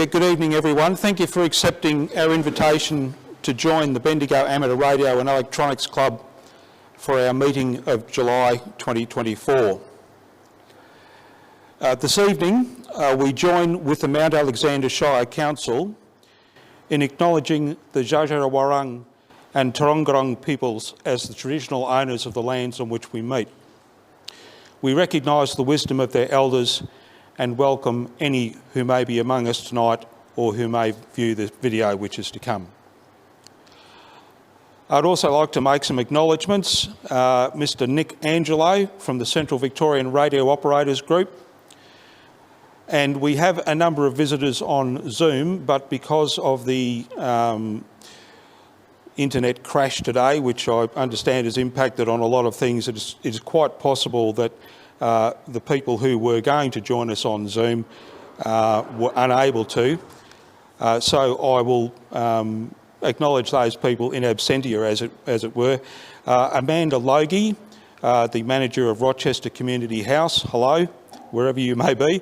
Yeah, good evening everyone. Thank you for accepting our invitation to join the Bendigo Amateur Radio and Electronics Club for our meeting of July 2024. This evening we join with the Mount Alexander Shire Council in acknowledging the Dja-dja-wurrung and Tarongarong peoples as the traditional owners of the lands on which we meet. We recognise the wisdom of their elders and welcome any who may be among us tonight or who may view the video which is to come. I'd also like to make some acknowledgements. Mr Nick Angelo from the Central Victorian Radio Operators Group. And we have a number of visitors on Zoom, but because of the internet crash today, which I understand has impacted on a lot of things, it is quite possible that the people who were going to join us on Zoom were unable to. So I will acknowledge those people in absentia, as it were. Amanda Logie, the manager of Rochester Community House, hello, wherever you may be.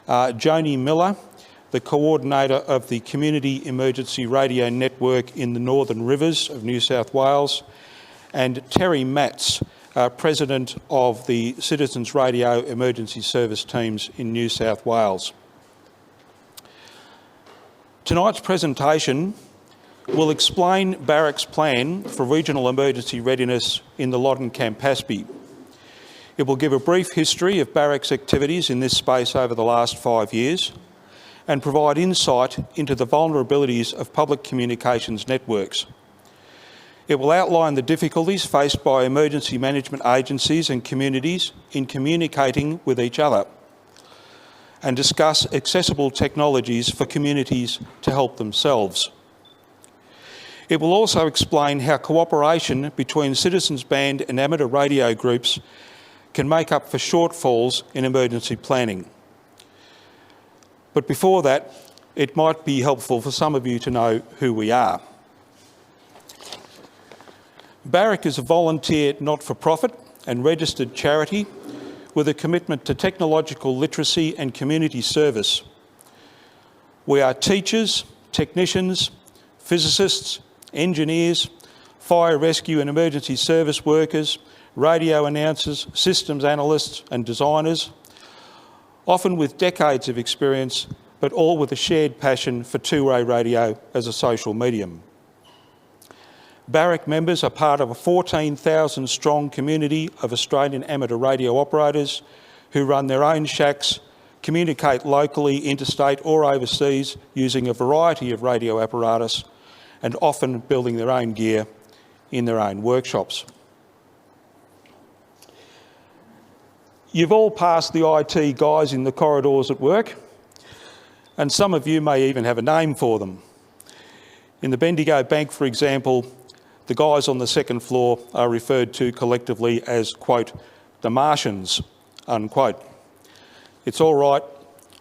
Joni Miller, the coordinator of the Community Emergency Radio Network in the Northern Rivers of New South Wales, and Terry Matz, President of the Citizens Radio Emergency Service Teams in New South Wales. Tonight's presentation will explain BAREC's plan for regional emergency readiness in the Loddon-Campaspe. It will give a brief history of BAREC's activities in this space over the last 5 years and provide insight into the vulnerabilities of public communications networks. It will outline the difficulties faced by emergency management agencies and communities in communicating with each other and discuss accessible technologies for communities to help themselves. It will also explain how cooperation between citizens band and amateur radio groups can make up for shortfalls in emergency planning. But before that, it might be helpful for some of you to know who we are. BAREC is a volunteer not-for-profit and registered charity with a commitment to technological literacy and community service. We are teachers, technicians, physicists, engineers, fire rescue and emergency service workers, radio announcers, systems analysts and designers, often with decades of experience, but all with a shared passion for two-way radio as a social medium. BAREC members are part of a 14,000 strong community of Australian amateur radio operators who run their own shacks, communicate locally, interstate or overseas using a variety of radio apparatus and often building their own gear in their own workshops. You've all passed the IT guys in the corridors at work, and some of you may even have a name for them. In the Bendigo Bank, for example, the guys on the second floor are referred to collectively as, quote, the Martians, unquote. It's all right,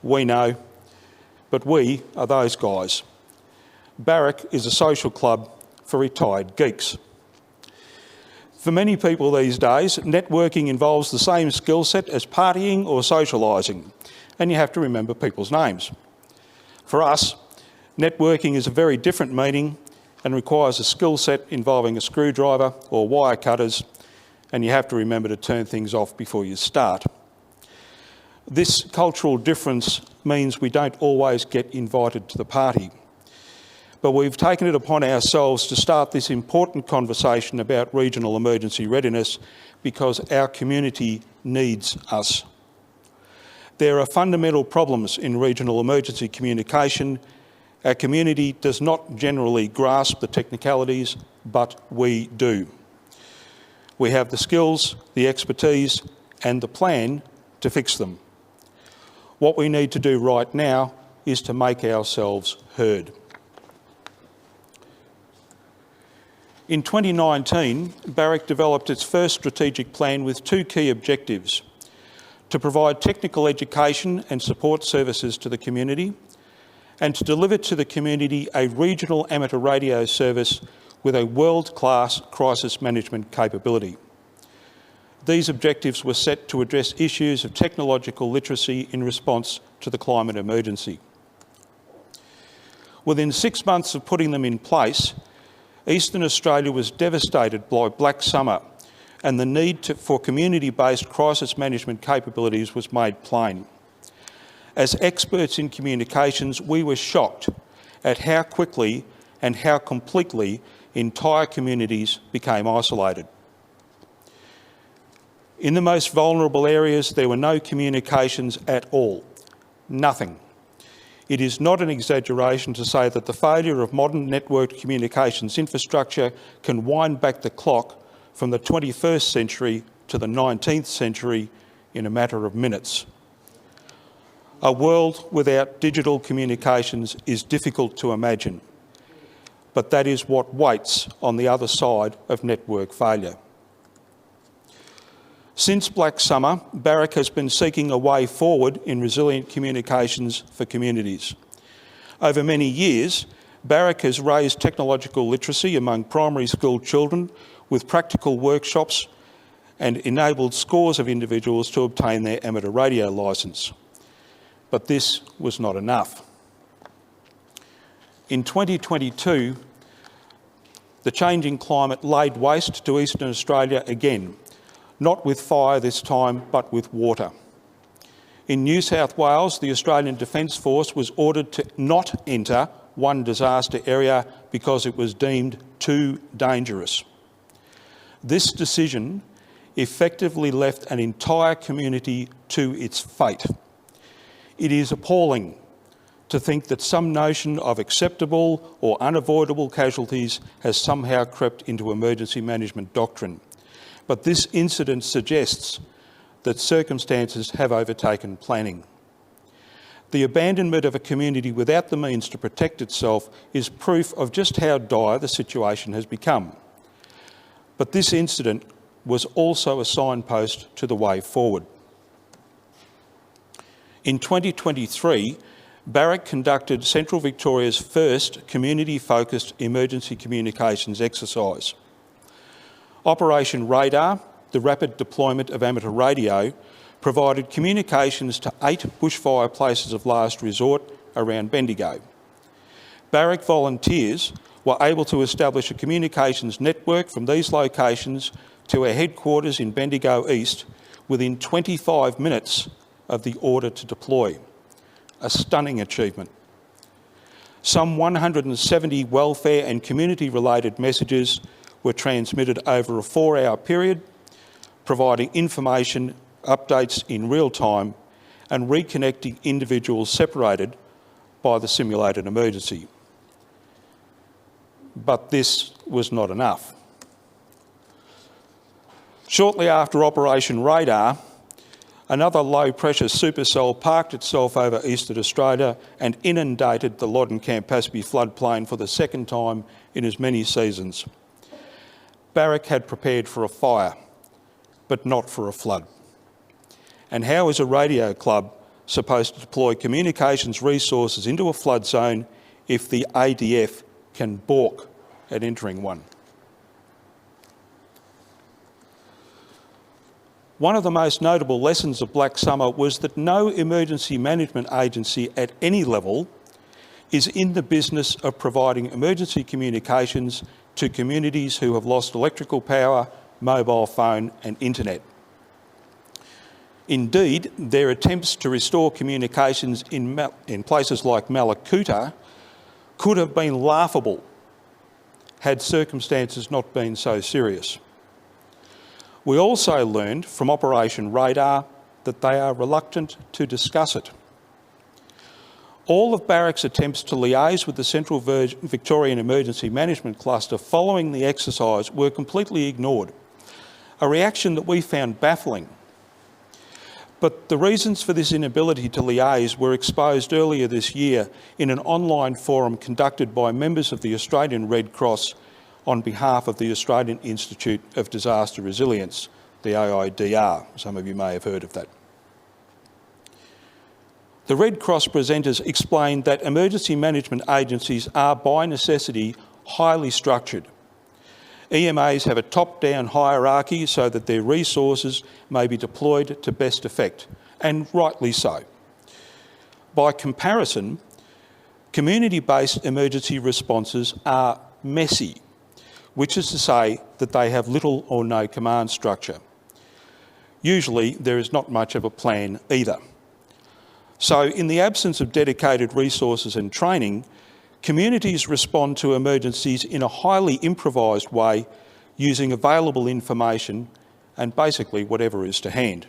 we know, but we are those guys. BAREC is a social club for retired geeks. For many people these days, networking involves the same skill set as partying or socialising, and you have to remember people's names. For us, networking is a very different meaning and requires a skill set involving a screwdriver or wire cutters, and you have to remember to turn things off before you start. This cultural difference means we don't always get invited to the party, but we've taken it upon ourselves to start this important conversation about regional emergency readiness because our community needs us. There are fundamental problems in regional emergency communication. Our community does not generally grasp the technicalities, but we do. We have the skills, the expertise and the plan to fix them. What we need to do right now is to make ourselves heard. In 2019, BAREC developed its first strategic plan with two key objectives: to provide technical education and support services to the community, and to deliver to the community a regional amateur radio service with a world-class crisis management capability. These objectives were set to address issues of technological literacy in response to the climate emergency. Within 6 months of putting them in place, Eastern Australia was devastated by Black Summer, and the need for community-based crisis management capabilities was made plain. As experts in communications, we were shocked at how quickly and how completely entire communities became isolated. In the most vulnerable areas, there were no communications at all. Nothing. It is not an exaggeration to say that the failure of modern networked communications infrastructure can wind back the clock from the 21st century to the 19th century in a matter of minutes. A world without digital communications is difficult to imagine, but that is what waits on the other side of network failure. Since Black Summer, BAREC has been seeking a way forward in resilient communications for communities. Over many years, BAREC has raised technological literacy among primary school children with practical workshops and enabled scores of individuals to obtain their amateur radio licence. But this was not enough. In 2022, the changing climate laid waste to Eastern Australia again, not with fire this time, but with water. In New South Wales, the Australian Defence Force was ordered to not enter one disaster area because it was deemed too dangerous. This decision effectively left an entire community to its fate. It is appalling to think that some notion of acceptable or unavoidable casualties has somehow crept into emergency management doctrine. But this incident suggests that circumstances have overtaken planning. The abandonment of a community without the means to protect itself is proof of just how dire the situation has become. But this incident was also a signpost to the way forward. In 2023, BAREC conducted Central Victoria's first community-focused emergency communications exercise. Operation Radar, the rapid deployment of amateur radio, provided communications to 8 bushfire places of last resort around Bendigo. BAREC volunteers were able to establish a communications network from these locations to our headquarters in Bendigo East within 25 minutes of the order to deploy. A stunning achievement. Some 170 welfare and community-related messages were transmitted over a 4-hour period, providing information updates in real time and reconnecting individuals separated by the simulated emergency. But this was not enough. Shortly after Operation Radar, another low-pressure supercell parked itself over Eastern Australia and inundated the Loddon-Campaspe floodplain for the second time in as many seasons. BAREC had prepared for a fire, but not for a flood. And how is a radio club supposed to deploy communications resources into a flood zone if the ADF can balk at entering one? One of the most notable lessons of Black Summer was that no emergency management agency at any level is in the business of providing emergency communications to communities who have lost electrical power, mobile phone and internet. Indeed, their attempts to restore communications in places like Malakuta could have been laughable had circumstances not been so serious. We also learned from Operation Radar that they are reluctant to discuss it. All of BAREC's attempts to liaise with the Central Victorian Emergency Management Cluster following the exercise were completely ignored, a reaction that we found baffling. But the reasons for this inability to liaise were exposed earlier this year in an online forum conducted by members of the Australian Red Cross on behalf of the Australian Institute of Disaster Resilience, the AIDR. Some of you may have heard of that. The Red Cross presenters explained that emergency management agencies are by necessity highly structured. EMAs have a top-down hierarchy so that their resources may be deployed to best effect, and rightly so. By comparison, Community-based emergency responses are messy, which is to say that they have little or no command structure. Usually there is not much of a plan either. So in the absence of dedicated resources and training, communities respond to emergencies in a highly improvised way using available information and basically whatever is to hand.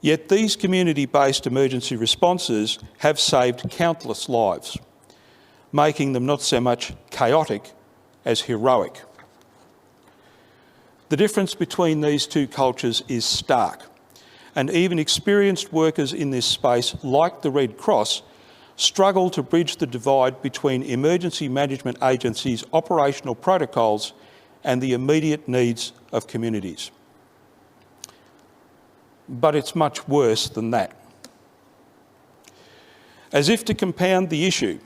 Yet these community-based emergency responses have saved countless lives, making them not so much chaotic as heroic. The difference between these two cultures is stark, and even experienced workers in this space, like the Red Cross, struggle to bridge the divide between emergency management agencies' operational protocols and the immediate needs of communities. But it's much worse than that. As if to compound the issue,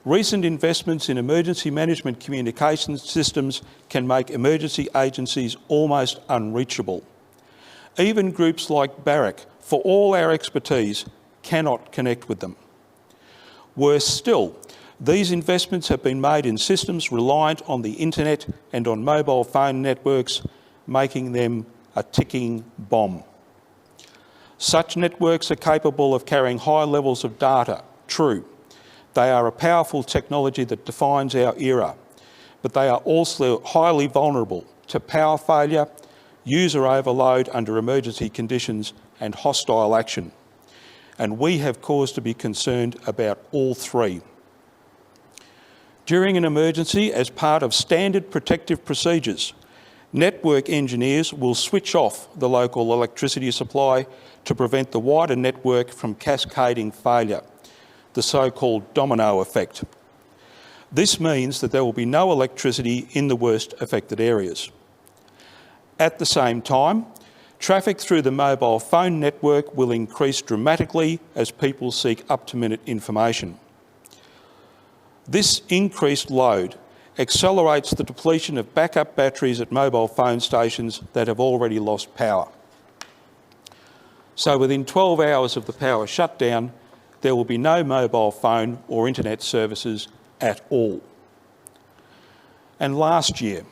recent investments in emergency management communications systems can make emergency agencies almost unreachable. Even groups like BAREC, for all our expertise, cannot connect with them. Worse still, these investments have been made in systems reliant on the internet and on mobile phone networks, making them a ticking bomb. Such networks are capable of carrying high levels of data, true. They are a powerful technology that defines our era, but they are also highly vulnerable to power failure, user overload under emergency conditions and hostile action. And we have cause to be concerned about all three. During an emergency, as part of standard protective procedures, network engineers will switch off the local electricity supply to prevent the wider network from cascading failure, the so-called domino effect. This means that there will be no electricity in the worst affected areas. At the same time, traffic through the mobile phone network will increase dramatically as people seek up-to-minute information. This increased load accelerates the depletion of backup batteries at mobile phone stations that have already lost power. So within 12 hours of the power shutdown, there will be no mobile phone or internet services at all. And last year,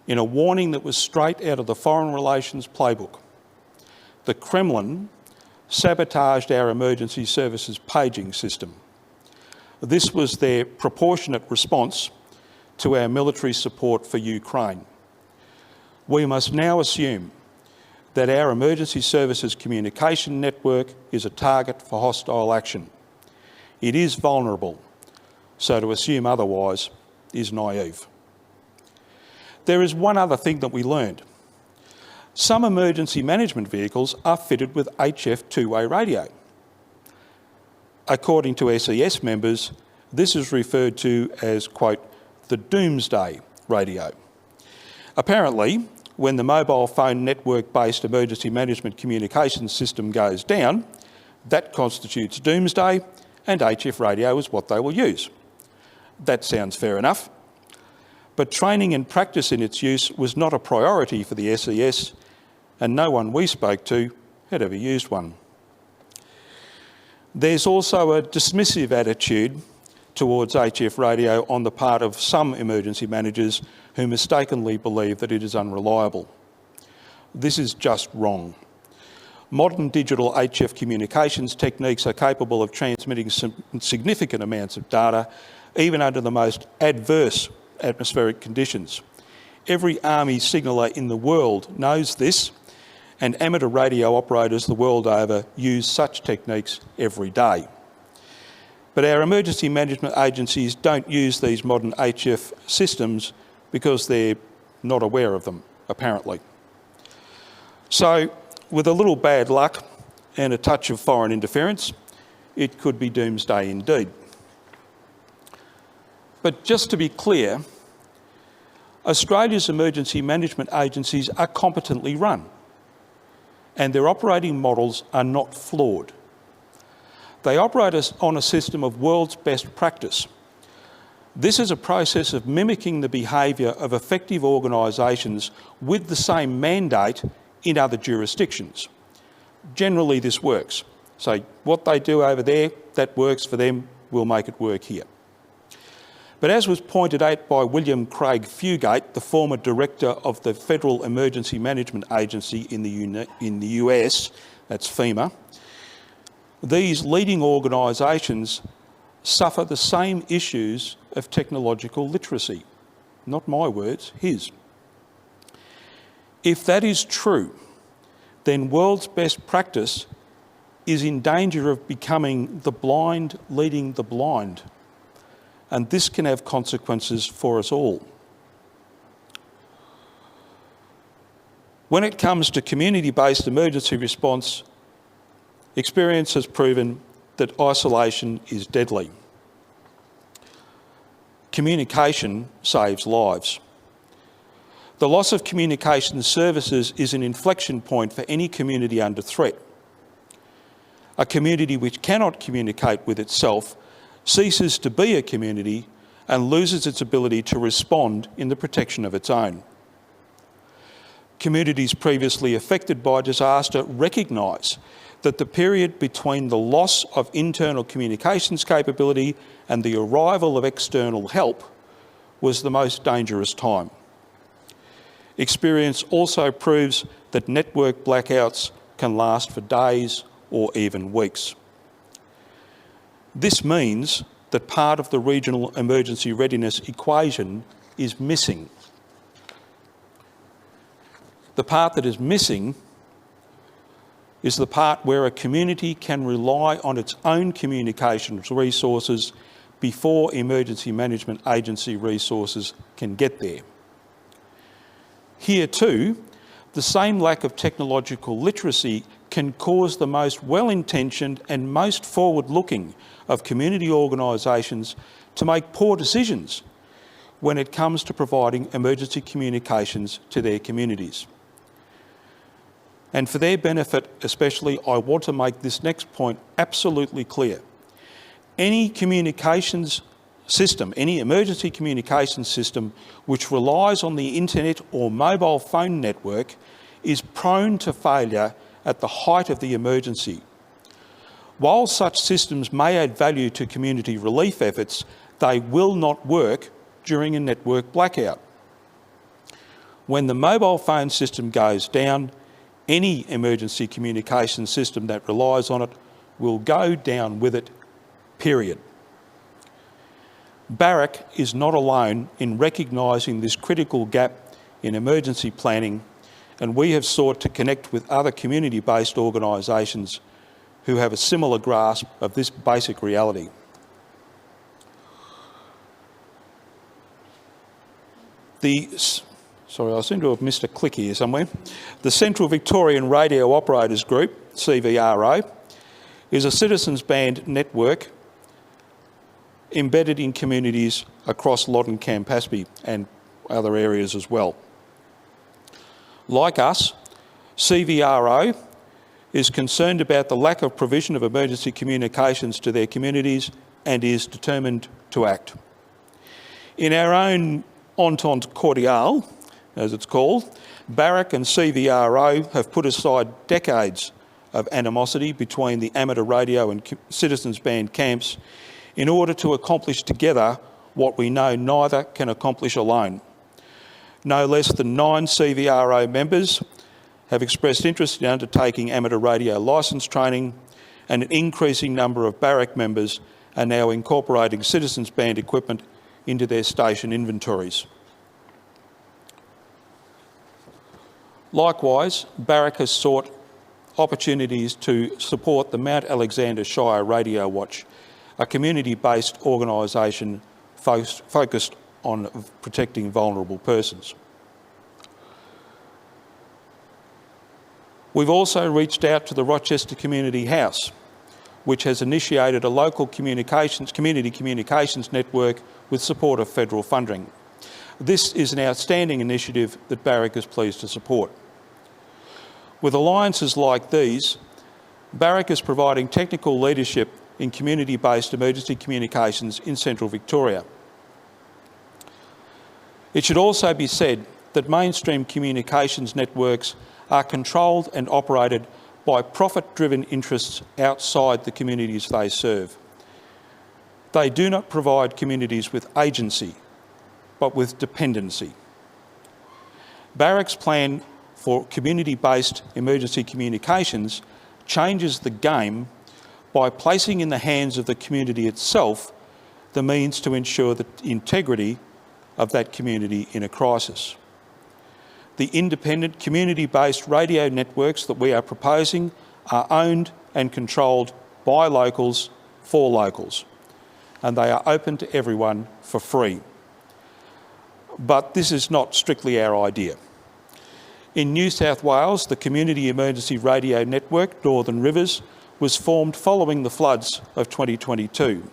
in a warning that was straight out of the Foreign Relations playbook, the Kremlin sabotaged our emergency services paging system. This was their proportionate response to our military support for Ukraine. We must now assume that our emergency services communication network is a target for hostile action. It is vulnerable, so to assume otherwise is naive. There is one other thing that we learned. Some emergency management vehicles are fitted with HF two-way radio. According to SES members, this is referred to as, quote, the doomsday radio. Apparently, when the mobile phone network-based emergency management communications system goes down, that constitutes doomsday, and HF radio is what they will use. That sounds fair enough. But training and practice in its use was not a priority for the SES, and no one we spoke to had ever used one. There's also a dismissive attitude towards HF radio on the part of some emergency managers who mistakenly believe that it is unreliable. This is just wrong. Modern digital HF communications techniques are capable of transmitting significant amounts of data, even under the most adverse atmospheric conditions. Every army signaller in the world knows this, and amateur radio operators the world over use such techniques every day. But our emergency management agencies don't use these modern HF systems because they're not aware of them, apparently. So, with a little bad luck and a touch of foreign interference, it could be doomsday indeed. But just to be clear, Australia's emergency management agencies are competently run, and their operating models are not flawed. They operate on a system of world's best practice. This is a process of mimicking the behaviour of effective organisations with the same mandate in other jurisdictions. Generally this works. So what they do over there, that works for them we'll make it work here. But as was pointed out by William Craig Fugate, the former director of the Federal Emergency Management Agency in the US, that's FEMA, these leading organisations suffer the same issues of technological literacy. Not my words, his. If that is true, then world's best practice is in danger of becoming the blind leading the blind, and this can have consequences for us all. When it comes to community-based emergency response, experience has proven that isolation is deadly. Communication saves lives. The loss of communication services is an inflection point for any community under threat. A community which cannot communicate with itself ceases to be a community and loses its ability to respond in the protection of its own. Communities previously affected by disaster recognise that the period between the loss of internal communications capability and the arrival of external help was the most dangerous time. Experience also proves that network blackouts can last for days or even weeks. This means that part of the regional emergency readiness equation is missing. The part that is missing is the part where a community can rely on its own communications resources before emergency management agency resources can get there. Here too, the same lack of technological literacy can cause the most well-intentioned and most forward-looking of community organisations to make poor decisions when it comes to providing emergency communications to their communities. And for their benefit especially, I want to make this next point absolutely clear. Any communications system, any emergency communications system which relies on the internet or mobile phone network is prone to failure at the height of the emergency. While such systems may add value to community relief efforts, they will not work during a network blackout. When the mobile phone system goes down, any emergency communication system that relies on it will go down with it, period. BAREC is not alone in recognising this critical gap in emergency planning, and we have sought to connect with other community-based organisations who have a similar grasp of this basic reality. Sorry, I seem to have missed a click here somewhere. The Central Victorian Radio Operators Group, CVRO, is a citizens band network embedded in communities across Loddon-Campaspe and other areas as well. Like us, CVRO is concerned about the lack of provision of emergency communications to their communities and is determined to act. In our own Entente Cordiale, as it's called, BAREC and CVRO have put aside decades of animosity between the amateur radio and citizens band camps in order to accomplish together what we know neither can accomplish alone. No less than 9 CVRO members have expressed interest in undertaking amateur radio licence training, and an increasing number of BAREC members are now incorporating citizens band equipment into their station inventories. Likewise, BAREC has sought opportunities to support the Mount Alexander Shire Radio Watch, a community-based organisation focused on protecting vulnerable persons. We've also reached out to the Rochester Community House, which has initiated a local community communications network with support of federal funding. This is an outstanding initiative that BAREC is pleased to support. With alliances like these, BAREC is providing technical leadership in community-based emergency communications in Central Victoria. It should also be said that mainstream communications networks are controlled and operated by profit-driven interests outside the communities they serve. They do not provide communities with agency, but with dependency. BAREC's plan for community-based emergency communications changes the game by placing in the hands of the community itself the means to ensure the integrity of that community in a crisis. The independent community-based radio networks that we are proposing are owned and controlled by locals for locals, and they are open to everyone for free. But this is not strictly our idea. In New South Wales, the Community Emergency Radio Network, Northern Rivers, was formed following the floods of 2022.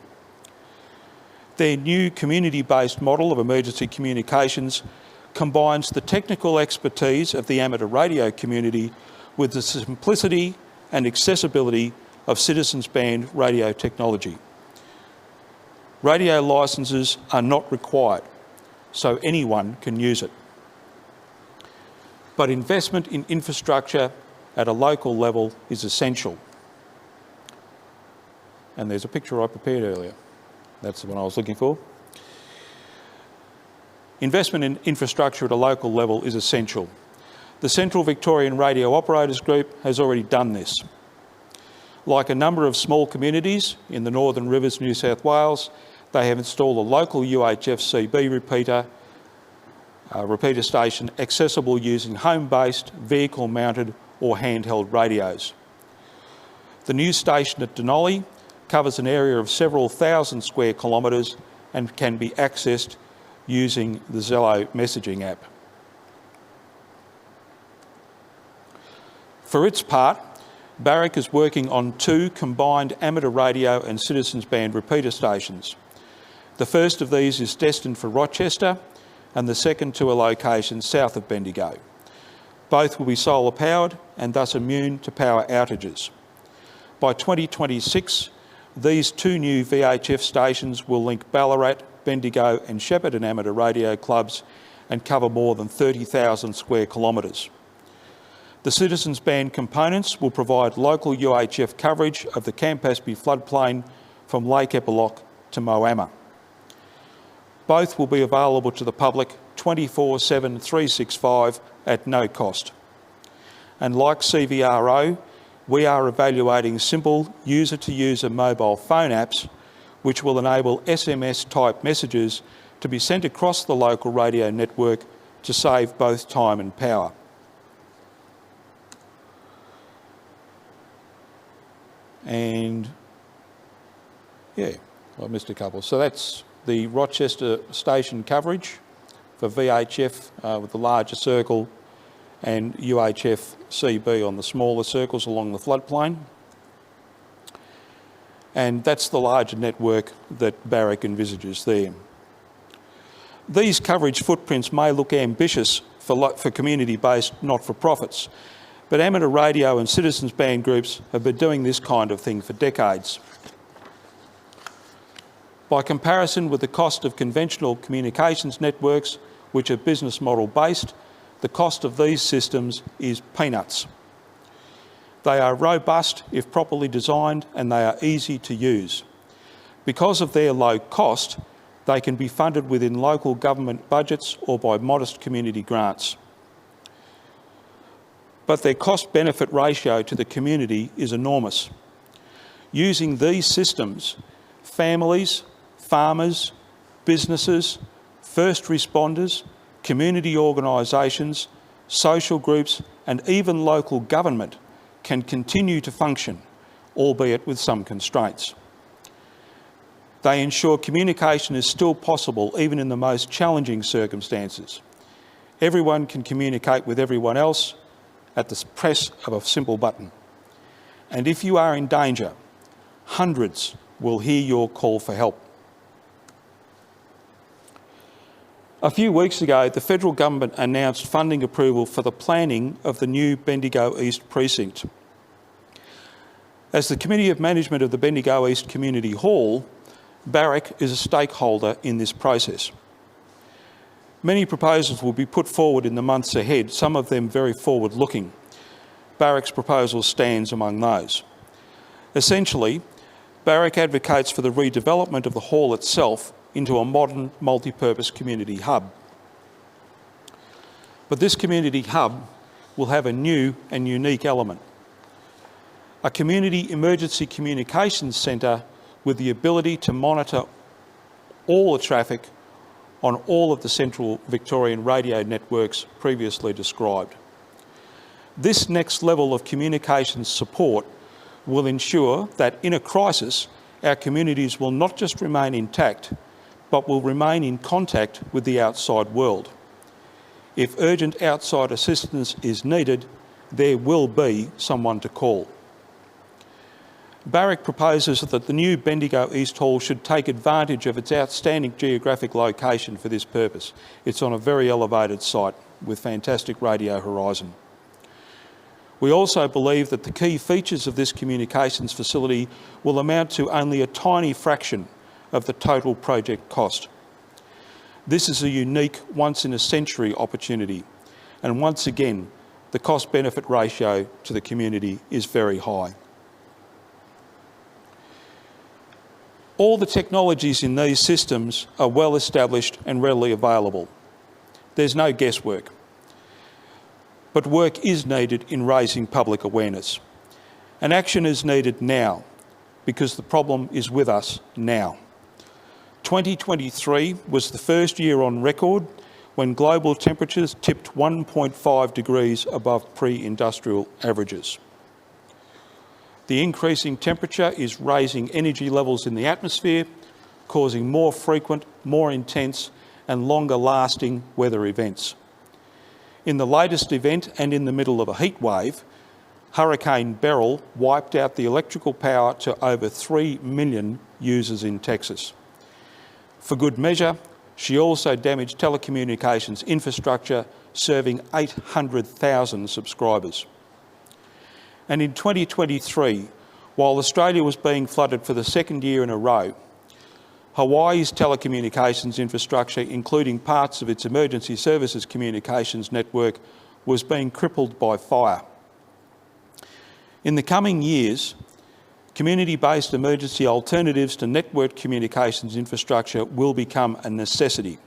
Their new community-based model of emergency communications combines the technical expertise of the amateur radio community with the simplicity and accessibility of citizens band radio technology. Radio licences are not required, so anyone can use it. But investment in infrastructure at a local level is essential. And there's a picture I prepared earlier. That's the one I was looking for. Investment in infrastructure at a local level is essential. The Central Victorian Radio Operators Group has already done this. Like a number of small communities in the Northern Rivers, New South Wales, they have installed a local UHF CB repeater station accessible using home-based, vehicle-mounted or handheld radios. The new station at Denali covers an area of several thousand square kilometres and can be accessed using the Zello messaging app. For its part, BAREC is working on 2 combined amateur radio and citizens band repeater stations. The first of these is destined for Rochester and the second to a location south of Bendigo. Both will be solar powered and thus immune to power outages. By 2026, these 2 new VHF stations will link Ballarat, Bendigo and Shepparton amateur radio clubs and cover more than 30,000 square kilometres. The citizens band components will provide local UHF coverage of the Campaspe floodplain from Lake Eppalock to Moama. Both will be available to the public 24/7, 365 at no cost. And like CVRO, we are evaluating simple user-to-user mobile phone apps which will enable SMS-type messages to be sent across the local radio network to save both time and power. And yeah, I missed a couple. So that's the Rochester station coverage for VHF with the larger circle and UHF CB on the smaller circles along the floodplain. And that's the larger network that BAREC envisages there. These coverage footprints may look ambitious for community-based not-for-profits, but amateur radio and citizens band groups have been doing this kind of thing for decades. By comparison with the cost of conventional communications networks, which are business model based, the cost of these systems is peanuts. They are robust if properly designed and they are easy to use. Because of their low cost, they can be funded within local government budgets or by modest community grants. But their cost-benefit ratio to the community is enormous. Using these systems, families, farmers, businesses, first responders, community organisations, social groups and even local government can continue to function, albeit with some constraints. They ensure communication is still possible even in the most challenging circumstances. Everyone can communicate with everyone else at the press of a simple button. And if you are in danger, hundreds will hear your call for help. A few weeks ago, the federal government announced funding approval for the planning of the new Bendigo East precinct. As the Committee of Management of the Bendigo East Community Hall, BAREC is a stakeholder in this process. Many proposals will be put forward in the months ahead, some of them very forward-looking. BAREC's proposal stands among those. Essentially, BAREC advocates for the redevelopment of the hall itself into a modern multi-purpose community hub. But this community hub will have a new and unique element: a community emergency communications centre with the ability to monitor all the traffic on all of the central Victorian radio networks previously described. This next level of communications support will ensure that in a crisis, our communities will not just remain intact, but will remain in contact with the outside world. If urgent outside assistance is needed, there will be someone to call. BAREC proposes that the new Bendigo East Hall should take advantage of its outstanding geographic location for this purpose. It's on a very elevated site with fantastic radio horizon. We also believe that the key features of this communications facility will amount to only a tiny fraction of the total project cost. This is a unique, once-in-a-century opportunity, and once again, the cost-benefit ratio to the community is very high. All the technologies in these systems are well established and readily available. There's no guesswork. But work is needed in raising public awareness. And action is needed now, because the problem is with us now. 2023 was the first year on record when global temperatures tipped 1.5 degrees above pre-industrial averages. The increasing temperature is raising energy levels in the atmosphere, causing more frequent, more intense and longer lasting weather events. In the latest event and in the middle of a heat wave, Hurricane Beryl wiped out the electrical power to over 3 million users in Texas. For good measure, she also damaged telecommunications infrastructure serving 800,000 subscribers. And in 2023, while Australia was being flooded for the second year in a row, Hawaii's telecommunications infrastructure, including parts of its emergency services communications network, was being crippled by fire. In the coming years, community-based emergency alternatives to network communications infrastructure will become a necessity.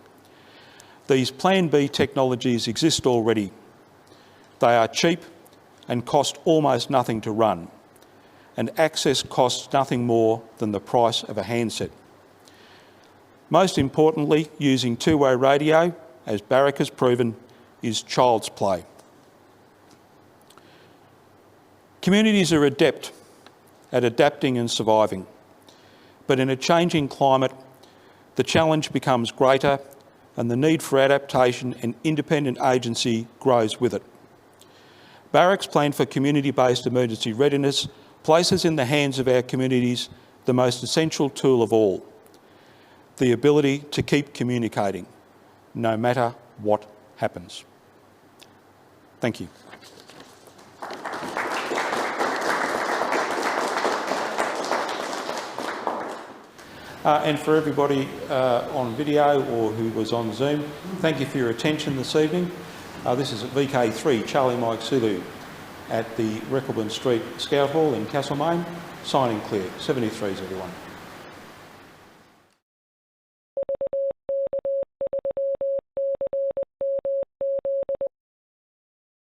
These Plan B technologies exist already. They are cheap and cost almost nothing to run, and access costs nothing more than the price of a handset. Most importantly, using two-way radio, as BAREC has proven, is child's play. Communities are adept at adapting and surviving, but in a changing climate, the challenge becomes greater and the need for adaptation and independent agency grows with it. BAREC's plan for community-based emergency readiness places in the hands of our communities the most essential tool of all: the ability to keep communicating, no matter what happens. Thank you. And for everybody on video or who was on Zoom, thank you for your attention this evening. This is at VK3, Charlie Mike Zulu, at the Reckleburn Street Scout Hall in Castlemaine. Signing clear. 73s, everyone.